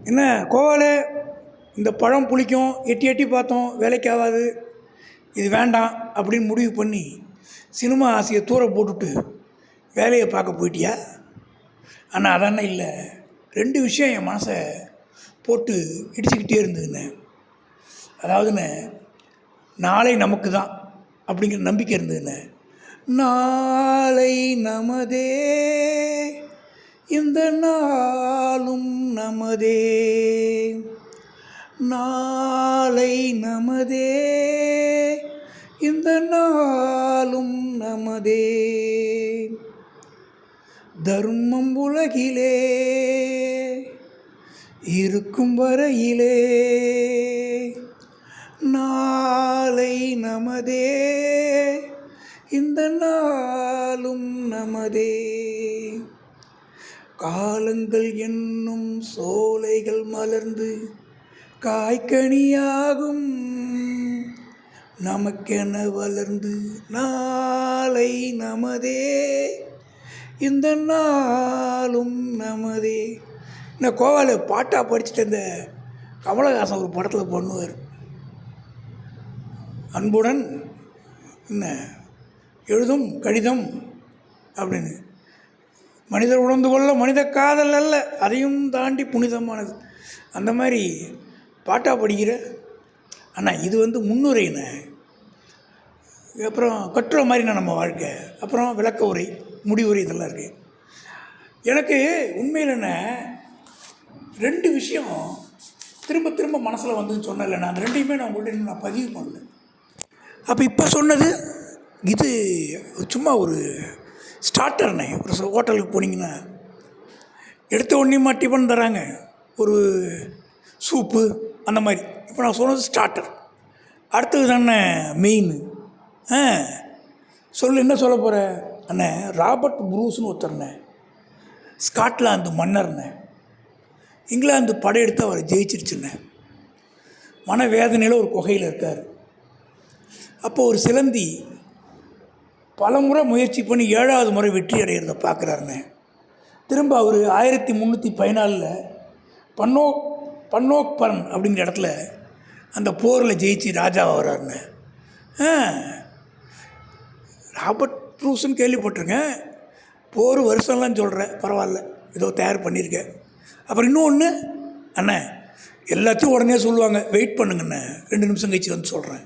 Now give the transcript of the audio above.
என்ன கோவாலே இந்த பழம் புளிக்கும், எட்டி எட்டி பார்த்தோம், வேலைக்கு ஆகாது, இது வேண்டாம் அப்படின்னு முடிவு பண்ணி சினிமா ஆசையை தூர போட்டுட்டு வேலையை பார்க்க போயிட்டியா? ஆனால் அதானே இல்லை. 2 விஷயம் என் மனசை போட்டு இடிச்சுக்கிட்டே இருந்ததுண்ணே. அதாவதுண்ணே, நாளை நமக்கு தான் அப்படிங்கிற நம்பிக்கை இருந்ததுண்ணே. நாளை நமதே, இந்த நாளும் நமதே, நாளை நமதே, இந்த நாளும் நமதே, தர்மம் உலகிலே இருக்கும் வரையிலே நாளை நமதே, இந்த நாளும் நமதே, காலங்கள் என்னும் சோலைகள் மலர்ந்து காய்கனியாகும், நமக்கென வளர்ந்து நாளை நமதே, இந்த நாளும் நமதே. இந்த கோவால பாட்டாக படிச்சுட்டு இந்த கமலஹாசன் ஒரு படத்தில் பண்ணுவார், அன்புடன் என்ன எழுதும் கடிதம் அப்படின்னு. மனிதர் உணர்ந்து கொள்ள மனித காதல் அல்ல, அதையும் தாண்டி புனிதமானது. அந்த மாதிரி பாட்டாக படிக்கிற. ஆனால் இது முன்னுரைன்னு, அப்புறம் கட்டுரை மாதிரினா நம்ம வாழ்க்கை, அப்புறம் விளக்க உரை, முடிவுரை, இதெல்லாம் இருக்குது. எனக்கு உண்மையில் என்ன 2 விஷயம் திரும்ப திரும்ப மனசில் வந்துன்னு சொன்னேன். நான் அந்த 2யுமே நான் உங்கள்கிட்ட நான் பதிவு பண்ணல. அப்போ இப்போ சொன்னது இது சும்மா ஒரு ஸ்டார்டர்னே. ஒரு ஹோட்டலுக்கு போனீங்கன்னா எடுத்த உடனே டிஃபன் தராங்க, ஒரு சூப்பு அந்த மாதிரி. இப்போ நான் சொன்னது ஸ்டார்டர். அடுத்தது தானே மெயின். சொல்லு, என்ன சொல்ல போகிற அண்ணே? ராபர்ட் ப்ரூஸ்னு ஒருத்தர்ண்ணே, ஸ்காட்லாந்து மன்னர்ண்ணே. இங்கிலாந்து படையெடுத்து அவர் ஜெயிச்சிருச்சுண்ணே. மனவேதனையில் ஒரு குகையில் இருக்கார். அப்போ ஒரு சிலந்தி பல முறை முயற்சி பண்ணி 7வது முறை வெற்றி அடைகிறத பார்க்குறாருண்ணே. திரும்ப அவர் 1314 பன்னோக்பரன் அப்படிங்கிற இடத்துல அந்த போரில் ஜெயிச்சு ராஜாவாக வர்றாருண்ணே. ராபர்ட் ப்ரூஸ்ன்னு கேள்விப்பட்டிருக்கேன். போர் வருஷம்லாம் சொல்கிறேன், பரவாயில்ல, ஏதோ தயார் பண்ணியிருக்கேன். அப்புறம் இன்னொன்று அண்ணே, எல்லாத்தையும் உடனே சொல்லுவாங்க, வெயிட் பண்ணுங்கண்ணே, 2 நிமிஷம் கழிச்சு வந்து சொல்கிறேன்.